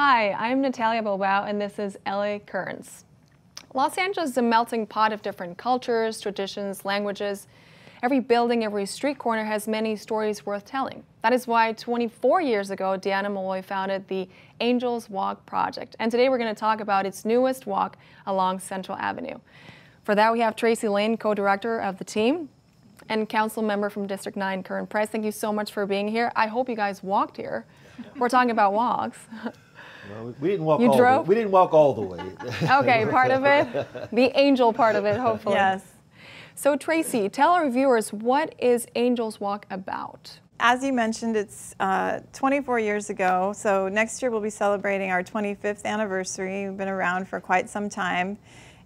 Hi, I'm Natalia Bilbao, and this is LA Currents. Los Angeles is a melting pot of different cultures, traditions, languages. Every building, every street corner has many stories worth telling. That is why 24 years ago, Deanna Malloy founded the Angels Walk Project. And today we're going to talk about its newest walk along Central Avenue. For that, we have Tracy Lane, co-director of the team, and council member from District 9, Councilman Price. Thank you so much for being here. I hope you guys walked here. We're talking about walks. Well, we didn't walk. You drove? We didn't walk all the way. Okay, part of it, the angel part of it, hopefully. Yes. So Tracy, tell our viewers, what is Angels Walk about? As you mentioned, it's 24 years ago, so next year we'll be celebrating our 25th anniversary. We've been around for quite some time,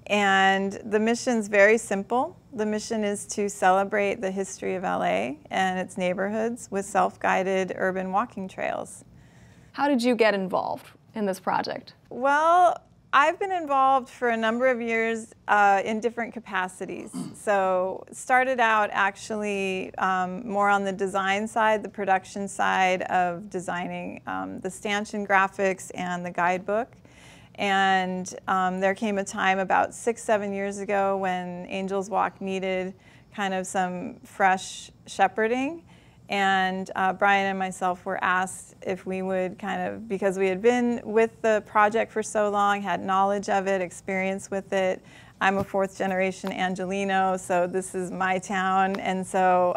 and the mission's very simple. The mission is to celebrate the history of LA and its neighborhoods with self-guided urban walking trails. How did you get involved in this project? Well, I've been involved for a number of years in different capacities. So started out actually more on the design side, the production side of designing the stanchion graphics and the guidebook. And there came a time about 6-7 years ago when Angels Walk needed kind of some fresh shepherding. And Brian and myself were asked if we would kind of, because we had been with the project for so long, had knowledge of it, experience with it. I'm a 4th generation Angelino, so this is my town. And so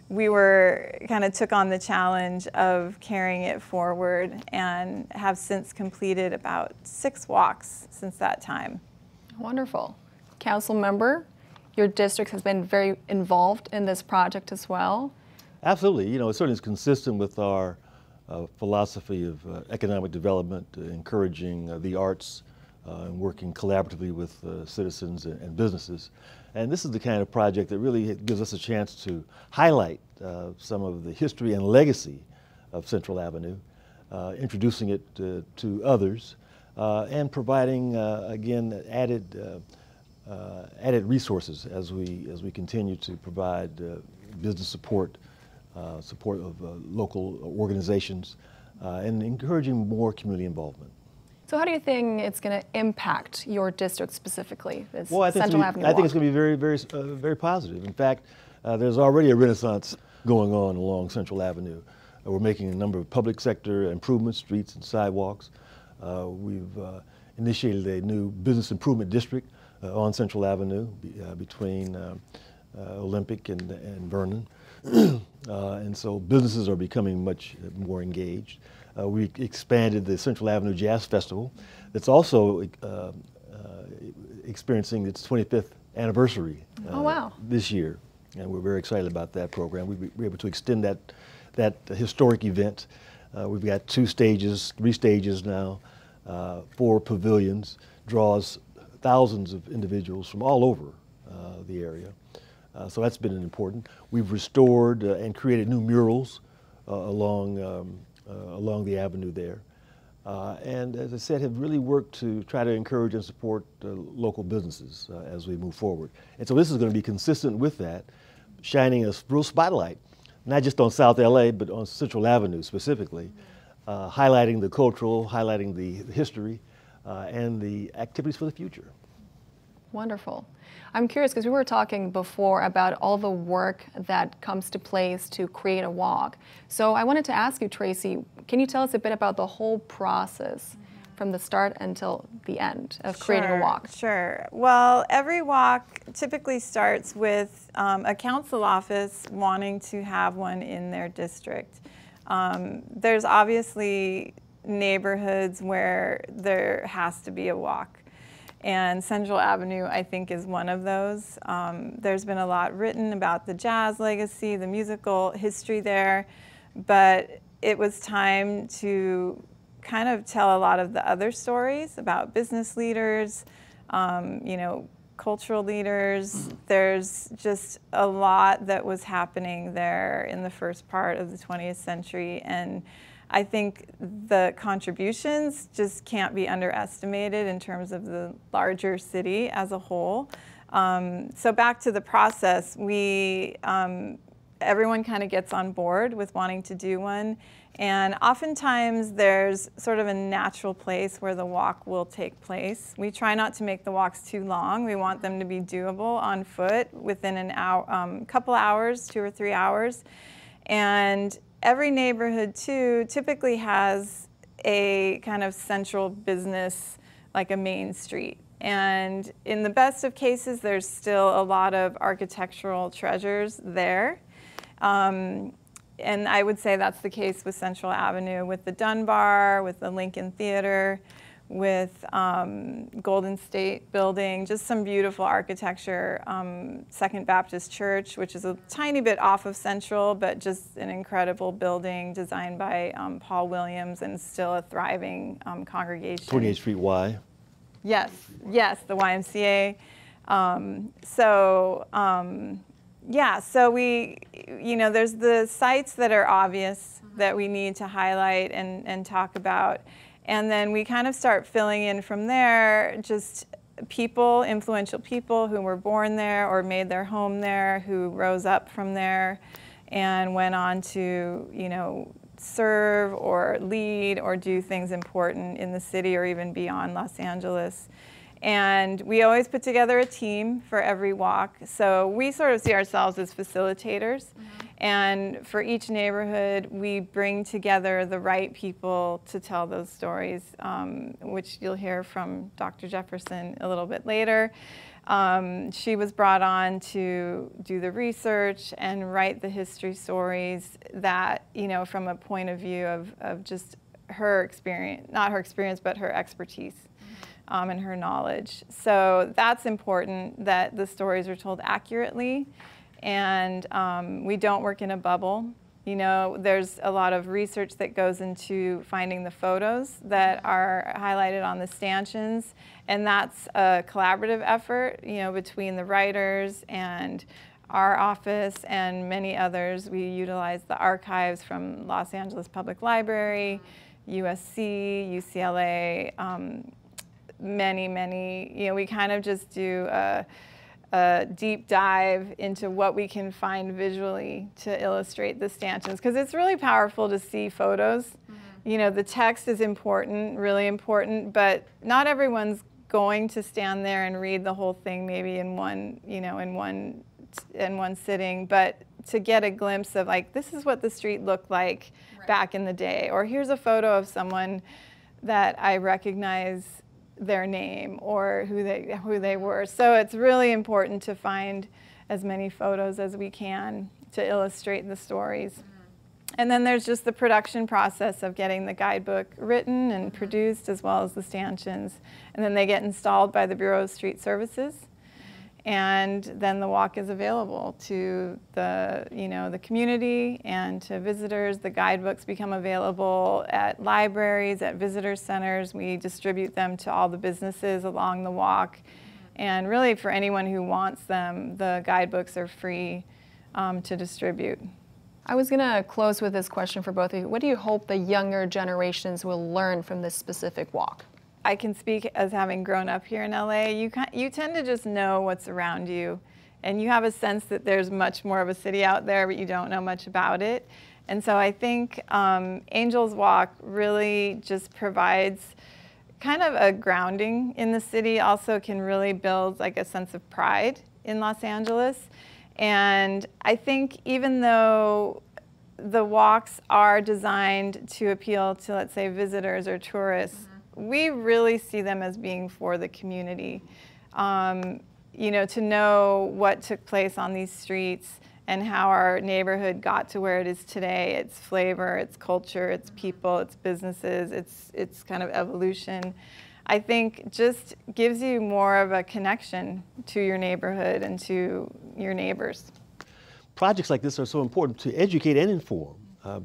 we were kind of took on the challenge of carrying it forward and have since completed about 6 walks since that time. Wonderful. Council member, your district has been very involved in this project as well. Absolutely. You know, it certainly is consistent with our philosophy of economic development, encouraging the arts and working collaboratively with citizens and businesses. And this is the kind of project that really gives us a chance to highlight some of the history and legacy of Central Avenue, introducing it to others, and providing, again, added resources as we continue to provide business support of local organizations, and encouraging more community involvement. So how do you think it's going to impact your district specifically, this Well, I think Central Avenue I think walk? it's going to be very positive. In fact, there's already a renaissance going on along Central Avenue. We're making a number of public sector improvements, streets and sidewalks. We've initiated a new business improvement district on Central Avenue between Olympic and Vernon. And so businesses are becoming much more engaged. We expanded the Central Avenue Jazz Festival. That's also experiencing its 25th anniversary Oh, wow. this year, and we're very excited about that program. We were able to extend that historic event. We've got 3 stages now, 4 pavilions, draws thousands of individuals from all over the area. So that's been important. We've restored and created new murals along the avenue there. And as I said, have really worked to try to encourage and support local businesses as we move forward. And so this is going to be consistent with that, shining a real spotlight, not just on South LA, but on Central Avenue specifically, highlighting the cultural, highlighting the history, and the activities for the future. Wonderful. I'm curious because we were talking before about all the work that comes to place to create a walk. So I wanted to ask you, Tracy, can you tell us a bit about the whole process from the start until the end of creating a walk? Sure. Well, every walk typically starts with a council office wanting to have one in their district. There's obviously neighborhoods where there has to be a walk. And Central Avenue, I think, is one of those. There's been a lot written about the jazz legacy, the musical history there, but it was time to kind of tell a lot of the other stories about business leaders, you know, cultural leaders. There's just a lot that was happening there in the first part of the 20th century, and I think the contributions just can't be underestimated in terms of the larger city as a whole. So back to the process, we everyone kind of gets on board with wanting to do one. And oftentimes there's sort of a natural place where the walk will take place. We try not to make the walks too long. We want them to be doable on foot within an hour, couple hours, 2 or 3 hours. And every neighborhood too typically has a kind of central business, like a main street. And in the best of cases, there's still a lot of architectural treasures there. And I would say that's the case with Central Avenue, with the Dunbar, with the Lincoln Theater, with Golden State Building, just some beautiful architecture. Second Baptist Church, which is a tiny bit off of Central, but just an incredible building designed by Paul Williams and still a thriving congregation. 28th Street Y. Yes, yes, the YMCA. Yeah, so we, there's the sites that are obvious that we need to highlight and talk about. And then we kind of start filling in from there, just people, influential people who were born there or made their home there, who rose up from there and went on to, serve or lead or do things important in the city or even beyond Los Angeles. And we always put together a team for every walk. So we sort of see ourselves as facilitators. And for each neighborhood, we bring together the right people to tell those stories, which you'll hear from Dr. Jefferson a little bit later. She was brought on to do the research and write the history stories that, from a point of view of just her experience, not her experience, but her expertise. And her knowledge. So that's important, that the stories are told accurately, and we don't work in a bubble. There's a lot of research that goes into finding the photos that are highlighted on the stanchions, and that's a collaborative effort, between the writers and our office and many others. We utilize the archives from Los Angeles Public Library, USC, UCLA, many, we kind of just do a deep dive into what we can find visually to illustrate the stanchions, because it's really powerful to see photos. The text is important, really important, but not everyone's going to stand there and read the whole thing maybe in one, in one sitting, but to get a glimpse of, like, this is what the street looked like back in the day, or here's a photo of someone that I recognize their name or who they were. So it's really important to find as many photos as we can to illustrate the stories. And then there's just the production process of getting the guidebook written and produced, as well as the stanchions. And then they get installed by the Bureau of Street Services. And then the walk is available to the, the community and to visitors. The guidebooks become available at libraries, at visitor centers. We distribute them to all the businesses along the walk. And really, for anyone who wants them, the guidebooks are free to distribute. I was going to close with this question for both of you. What do you hope the younger generations will learn from this specific walk? I can speak as having grown up here in LA. You tend to just know what's around you, and you have a sense that there's much more of a city out there, but you don't know much about it. And so I think Angel's Walk really just provides kind of a grounding in the city, also can really build like a sense of pride in Los Angeles. And I think even though the walks are designed to appeal to, let's say, visitors or tourists, we really see them as being for the community. To know what took place on these streets and how our neighborhood got to where it is today, its flavor, its culture, its people, its businesses, its kind of evolution, I think just gives you more of a connection to your neighborhood and to your neighbors. Projects like this are so important to educate and inform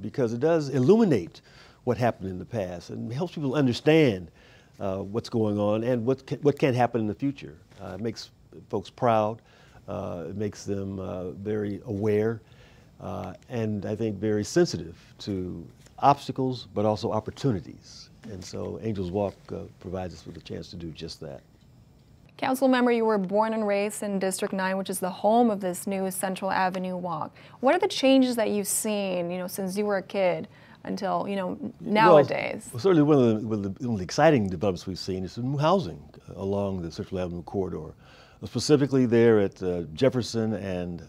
because it does illuminate what happened in the past and helps people understand what's going on and what can happen in the future. It makes folks proud, it makes them very aware, and I think very sensitive to obstacles, but also opportunities. And so Angel's Walk provides us with a chance to do just that. Council member, you were born and raised in District 9, which is the home of this new Central Avenue walk. What are the changes that you've seen, since you were a kid until, nowadays? Well, certainly one of the exciting developments we've seen is the new housing along the Central Avenue corridor. Specifically there at Jefferson and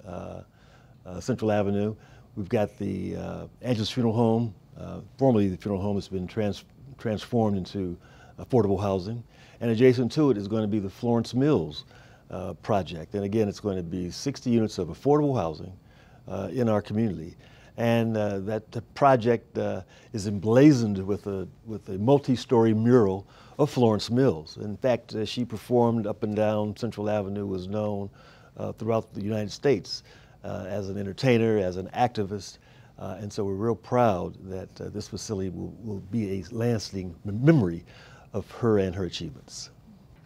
Central Avenue, we've got the Angela's Funeral Home. Formerly the funeral home has been transformed into affordable housing. And adjacent to it is going to be the Florence Mills project. And again, it's going to be 60 units of affordable housing in our community. And that project is emblazoned with a multi-story mural of Florence Mills. In fact, she performed up and down Central Avenue, was known throughout the United States as an entertainer, as an activist. And so we're real proud that this facility will be a lasting memory of her and her achievements.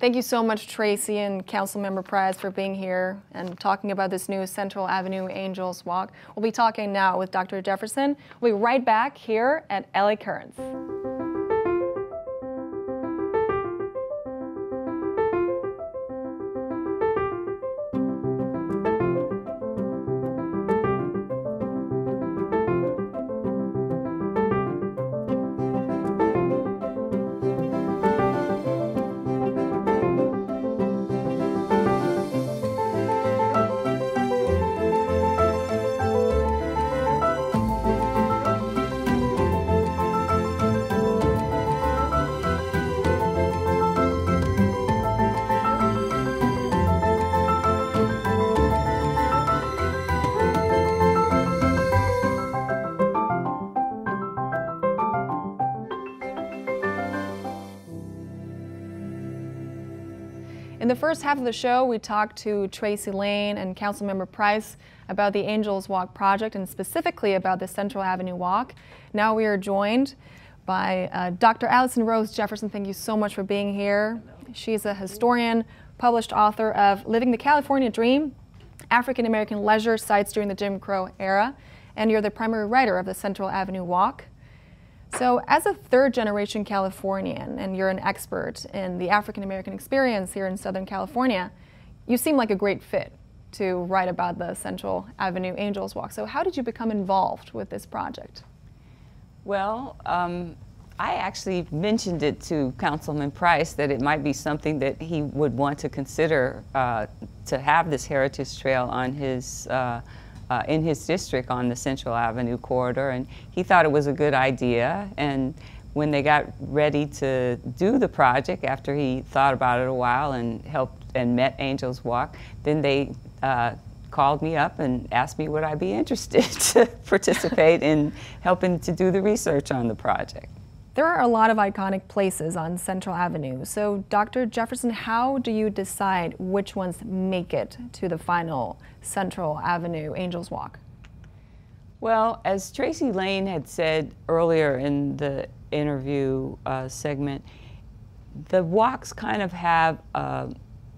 Thank you so much, Tracy and Councilmember Price, for being here and talking about this new Central Avenue Angels Walk. We'll be talking now with Dr. Jefferson. We'll be right back here at LA Currents. In the first half of the show, we talked to Tracy Lane and Councilmember Price about the Angels Walk project and specifically about the Central Avenue Walk. Now we are joined by Dr. Allison Rose Jefferson. Thank you so much for being here. She's a historian, published author of Living the California Dream, African American Leisure Sites During the Jim Crow Era, and you're the primary writer of the Central Avenue Walk. So as a third-generation Californian, and you're an expert in the African American experience here in Southern California, you seem like a great fit to write about the Central Avenue Angels Walk. So how did you become involved with this project? Well, I actually mentioned it to Councilman Price that it might be something that he would want to consider to have this heritage trail on his in his district on the Central Avenue corridor, and he thought it was a good idea. And when they got ready to do the project, after he thought about it a while and helped and met Angels Walk, then they called me up and asked me would I be interested to participate in helping to do the research on the project. There are a lot of iconic places on Central Avenue. So Dr. Jefferson, how do you decide which ones make it to the final Central Avenue Angels Walk? Well, as Tracy Lane had said earlier in the interview segment, the walks kind of have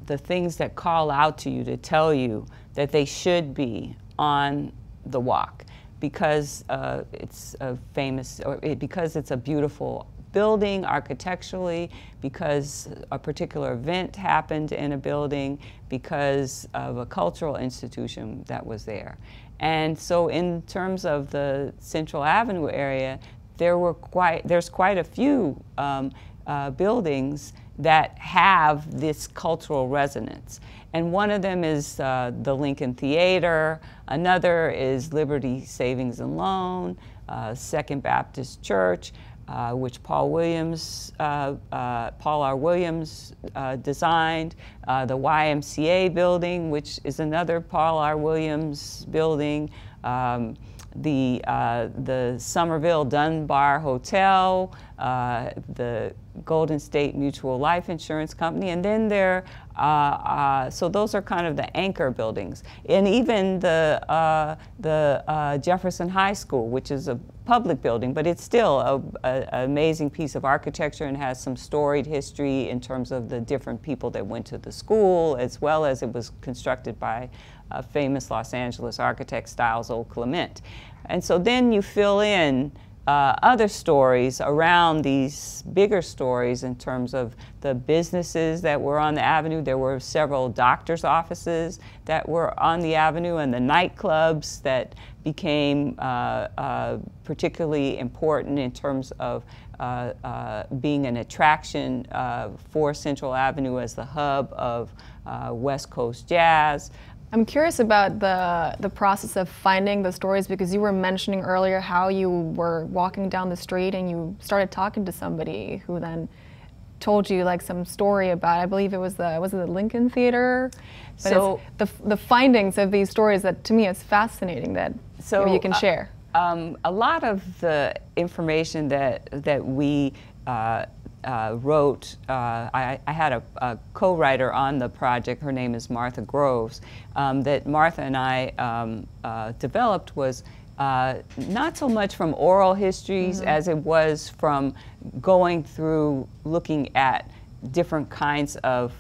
the things that call out to you to tell you that they should be on the walk, because it's a famous, or because it's a beautiful building architecturally, because a particular event happened in a building, because of a cultural institution that was there. And so in terms of the Central Avenue area, there's quite a few buildings that have this cultural resonance. And one of them is the Lincoln Theater, another is Liberty Savings and Loan, Second Baptist Church, which Paul R. Williams designed, the YMCA building, which is another Paul R. Williams building, the Somerville Dunbar Hotel, the Golden State Mutual Life Insurance Company, and then so those are kind of the anchor buildings. And even the Jefferson High School, which is a public building, but it's still an amazing piece of architecture and has some storied history in terms of the different people that went to the school, as well as it was constructed by famous Los Angeles architect Styles O. Clement. And so then you fill in other stories around these bigger stories in terms of the businesses that were on the avenue. There were several doctors' offices that were on the avenue, and the nightclubs that became particularly important in terms of being an attraction for Central Avenue as the hub of West Coast jazz. I'm curious about the process of finding the stories, because you were mentioning earlier how you were walking down the street and you started talking to somebody who then told you like some story about, I believe it was the Lincoln Theater? But so the findings of these stories that to me is fascinating that maybe you can share. A lot of the information that we wrote, I had a co-writer on the project, her name is Martha Groves, that Martha and I developed was not so much from oral histories as it was from going through looking at different kinds of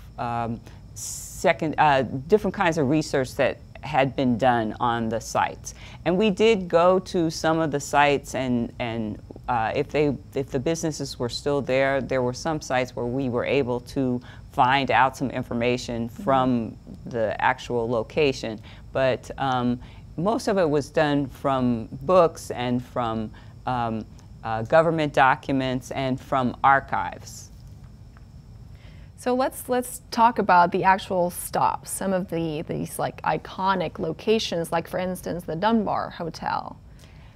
different kinds of research that had been done on the sites. And we did go to some of the sites, and if the businesses were still there, there were some sites where we were able to find out some information from the actual location. But most of it was done from books and from government documents and from archives. So let's talk about the actual stops, some of these like iconic locations, like for instance the Dunbar Hotel.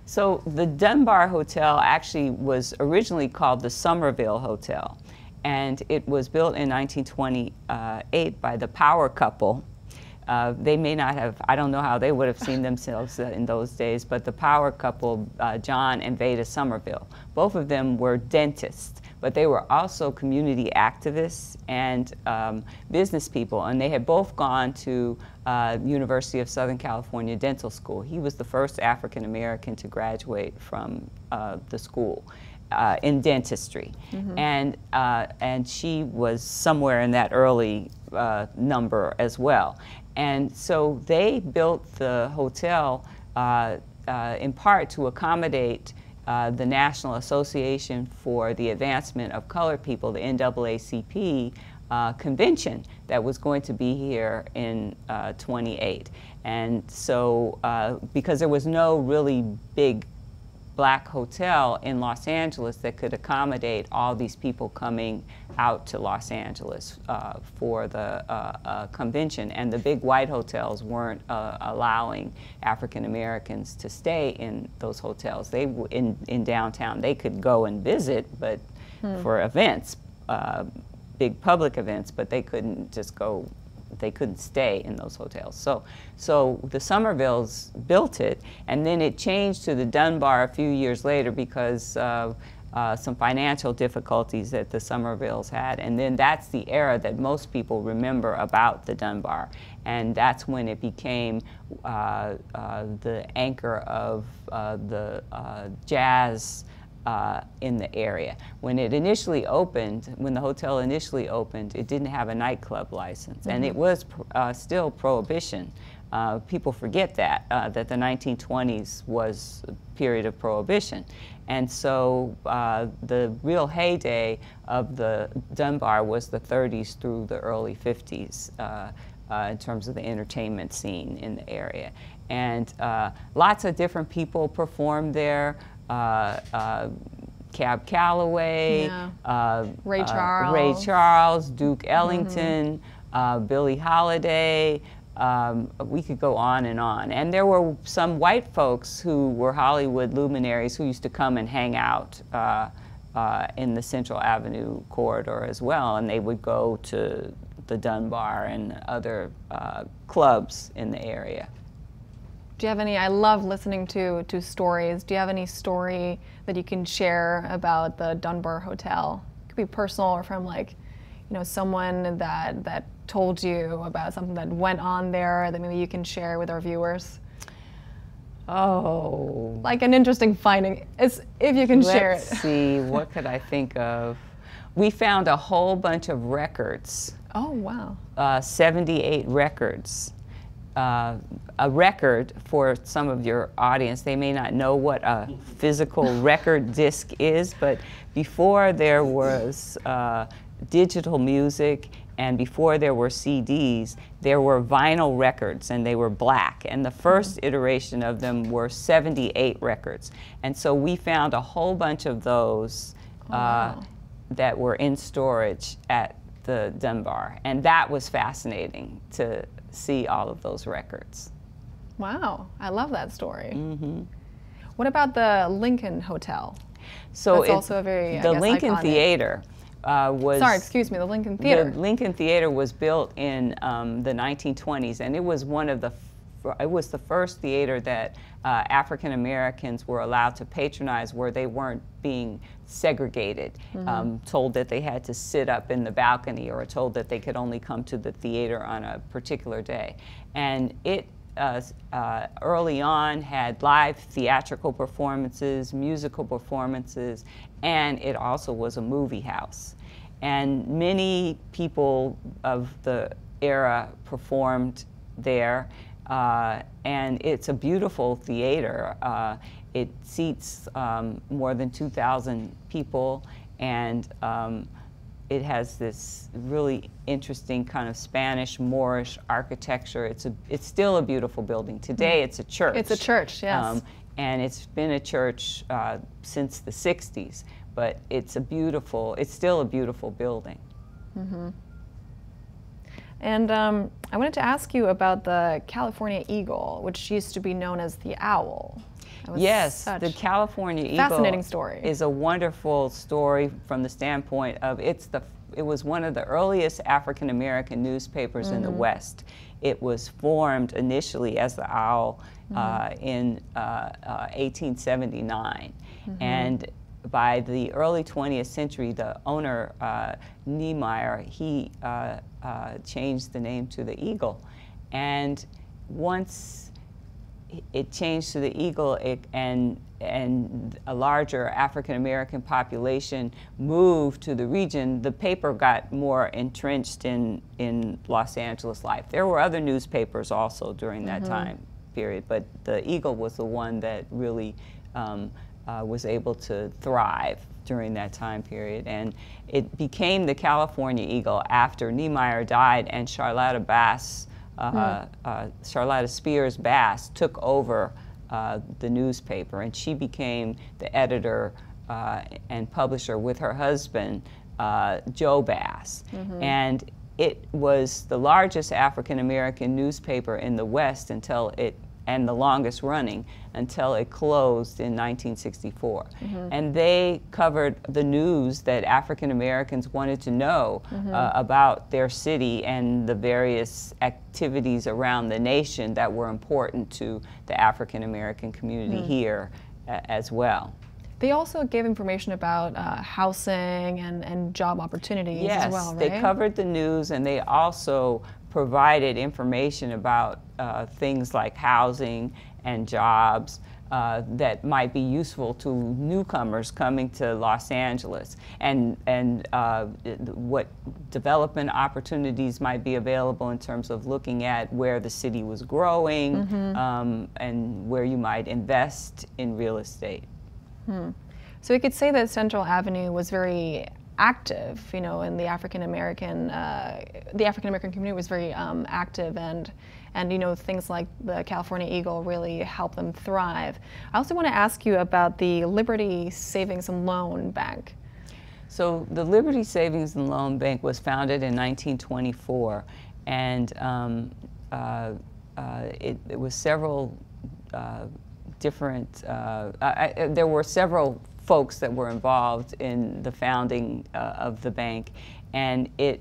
So the Dunbar Hotel actually was originally called the Somerville Hotel, and it was built in 1928 by the Power couple. They may not have, I don't know how they would have seen themselves in those days, but the Power couple, John and Veda Somerville, both of them were dentists, but they were also community activists and business people, and they had both gone to University of Southern California Dental School. He was the first African American to graduate from the school in dentistry, and she was somewhere in that early number as well. And so they built the hotel in part to accommodate the National Association for the Advancement of Colored People, the NAACP, convention that was going to be here in 28. And so because there was no really big black hotel in Los Angeles that could accommodate all these people coming out to Los Angeles for the convention, and the big white hotels weren't allowing African Americans to stay in those hotels. They in downtown, they could go and visit, but for events, big public events, but they couldn't just go. They couldn't stay in those hotels. So the Somervilles built it, and then it changed to the Dunbar a few years later because of some financial difficulties that the Somervilles had. And then that's the era that most people remember about the Dunbar. And that's when it became the anchor of the jazz in the area. When it initially opened, when the hotel initially opened, it didn't have a nightclub license, and it was still Prohibition. People forget that the 1920s was a period of Prohibition. And so the real heyday of the Dunbar was the 30s through the early 50s in terms of the entertainment scene in the area. And lots of different people performed there. Cab Calloway, Ray Charles, Duke Ellington, Billie Holiday. We could go on. And there were some white folks who were Hollywood luminaries who used to come and hang out in the Central Avenue corridor as well, and they would go to the Dunbar and other clubs in the area. Do you have any, I love listening to stories. Do you have any story that you can share about the Dunbar Hotel? It could be personal or from like, you know, someone that told you about something that went on there that maybe you can share with our viewers. Oh. Like an interesting finding, if you can share it. Let's see, what could I think of? We found a whole bunch of records. Oh, wow. 78 records a record for some of your audience. They may not know what a physical record disc is, but before there was digital music and before there were CDs, there were vinyl records, and they were black. And the first iteration of them were 78 records. And so we found a whole bunch of those that were in storage at the Dunbar. And that was fascinating to see all of those records. Wow, I love that story. What about the Lincoln Hotel? So that's also a very, the I guess, Lincoln iconic. Theater was... Sorry, excuse me, the Lincoln Theater. The Lincoln Theater was built in the 1920s, and it was the first theater that African Americans were allowed to patronize, where they weren't being segregated, told that they had to sit up in the balcony, or told that they could only come to the theater on a particular day. And it early on had live theatrical performances, musical performances, and it also was a movie house. And many people of the era performed there, and it's a beautiful theater. It seats more than 2,000 people, and it has this really interesting kind of Spanish Moorish architecture. It's still a beautiful building. Today it's a church. It's a church, yes. And it's been a church since the 60s, but it's still a beautiful building. And I wanted to ask you about the California Eagle, which used to be known as the Owl. Yes, the California Eagle fascinating story. Is a wonderful story from the standpoint of it was one of the earliest African American newspapers in the West. It was formed initially as the Owl in 1879, and by the early 20th century, the owner, Niemeyer, he changed the name to the Eagle. And once it changed to the Eagle, and a larger African-American population moved to the region, the paper got more entrenched in Los Angeles life. There were other newspapers also during that time period, but the Eagle was the one that really was able to thrive during that time period. And it became the California Eagle after Niemeyer died, and Charlotta Spears Bass took over the newspaper, and she became the editor and publisher with her husband, Joe Bass. And it was the largest African American newspaper in the West and the longest running until it closed in 1964. And they covered the news that African Americans wanted to know about their city and the various activities around the nation that were important to the African American community here as well. They also gave information about housing and job opportunities as well, right? Yes, they covered the news, and they also provided information about things like housing and jobs that might be useful to newcomers coming to Los Angeles, and what development opportunities might be available in terms of looking at where the city was growing and where you might invest in real estate. So we could say that Central Avenue was very active, you know, in the African American community was very active, and you know, things like the California Eagle really helped them thrive. I also want to ask you about the Liberty Savings and Loan Bank. So the Liberty Savings and Loan Bank was founded in 1924, and it was several different, there were several folks that were involved in the founding of the bank, and it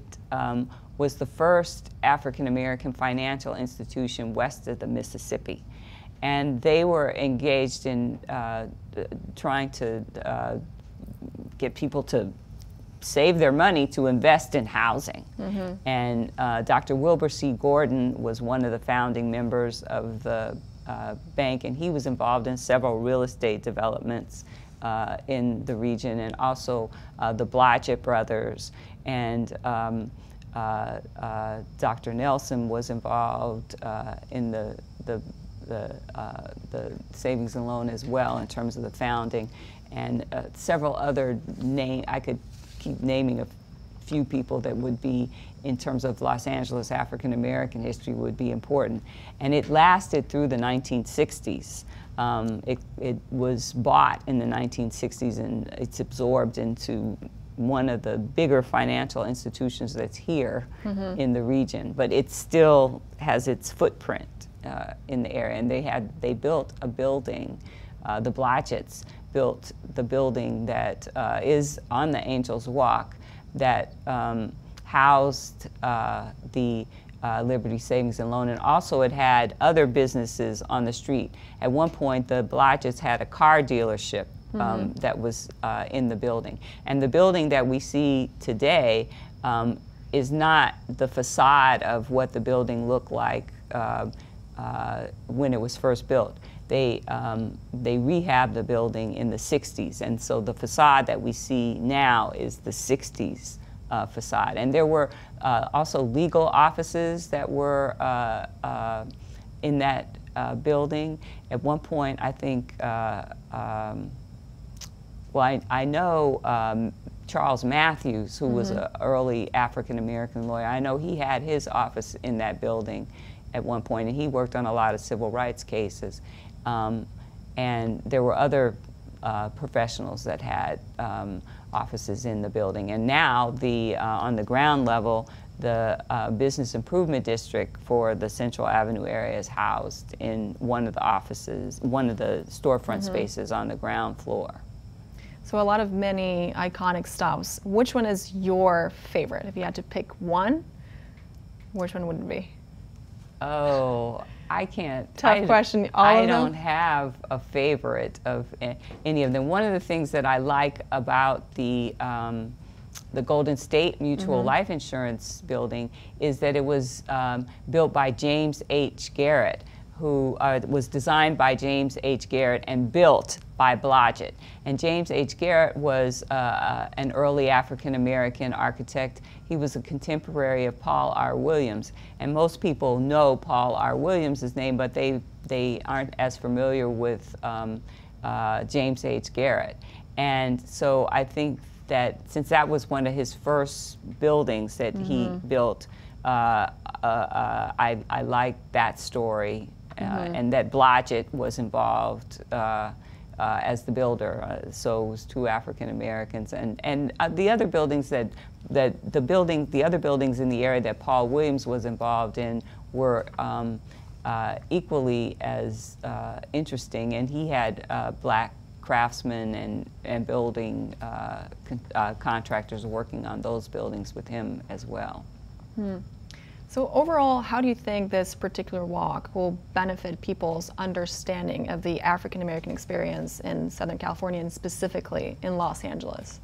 was the first African American financial institution west of the Mississippi. And they were engaged in trying to get people to save their money to invest in housing. And Dr. Wilbur C. Gordon was one of the founding members of the bank, and he was involved in several real estate developments in the region, and also the Blodgett brothers and Dr. Nelson was involved in the savings and loan as well in terms of the founding, and several other I could keep naming a few people that would be, in terms of Los Angeles African American history, would be important. And it lasted through the 1960s. It was bought in the 1960s, and it's absorbed into one of the bigger financial institutions that's here in the region. But it still has its footprint in the area. And they built a building, the Blodgetts built the building that is on the Angels Walk, that housed the Liberty Savings and Loan, and also it had other businesses on the street. At one point, the Blodgetts had a car dealership that was in the building. And the building that we see today is not the facade of what the building looked like when it was first built. They rehabbed the building in the 60s, and so the facade that we see now is the 60s facade. And there were also legal offices that were in that building. At one point, I think, well, I know Charles Matthews, who was an early African-American lawyer. I know he had his office in that building at one point, and he worked on a lot of civil rights cases. And there were other professionals that had offices in the building. And now, on the ground level, the Business Improvement District for the Central Avenue area is housed in one of the offices, one of the storefront spaces on the ground floor. So many iconic stops. Which one is your favorite? If you had to pick one, which one would it be? Oh, I can't. Tough question. I don't have a favorite of any of them. One of the things that I like about the Golden State Mutual Life Insurance building is that it was built by James H. Garrett, who was designed by James H. Garrett and built by Blodgett. And James H. Garrett was an early African-American architect. He was a contemporary of Paul R. Williams. And most people know Paul R. Williams' name, but they aren't as familiar with James H. Garrett. And so I think that since that was one of his first buildings that he built, I like that story. And that Blodgett was involved as the builder, so it was two African Americans, and the other buildings the other buildings in the area that Paul Williams was involved in were equally as interesting, and he had black craftsmen and building contractors working on those buildings with him as well. So overall, how do you think this particular walk will benefit people's understanding of the African American experience in Southern California and specifically in Los Angeles?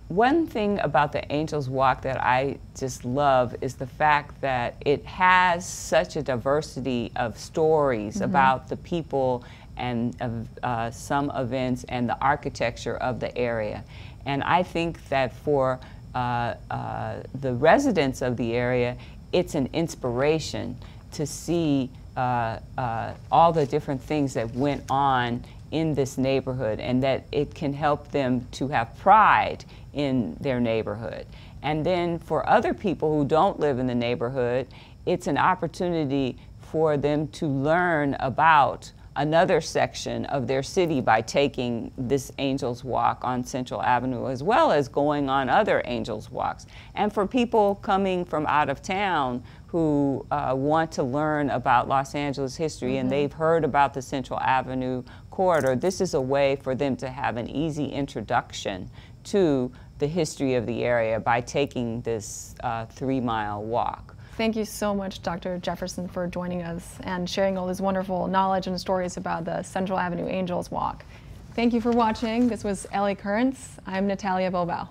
One thing about the Angels Walk that I just love is the fact that it has such a diversity of stories about the people and of some events and the architecture of the area. And I think that for the residents of the area, it's an inspiration to see all the different things that went on in this neighborhood, and that it can help them to have pride in their neighborhood. And then for other people who don't live in the neighborhood, it's an opportunity for them to learn about another section of their city by taking this Angels Walk on Central Avenue, as well as going on other Angels Walks. And for people coming from out of town who want to learn about Los Angeles history and they've heard about the Central Avenue corridor, this is a way for them to have an easy introduction to the history of the area by taking this 3-mile walk. Thank you so much, Dr. Jefferson, for joining us and sharing all this wonderful knowledge and stories about the Central Avenue Angels Walk. Thank you for watching. This was LA Currents. I'm Natalia Bilbao.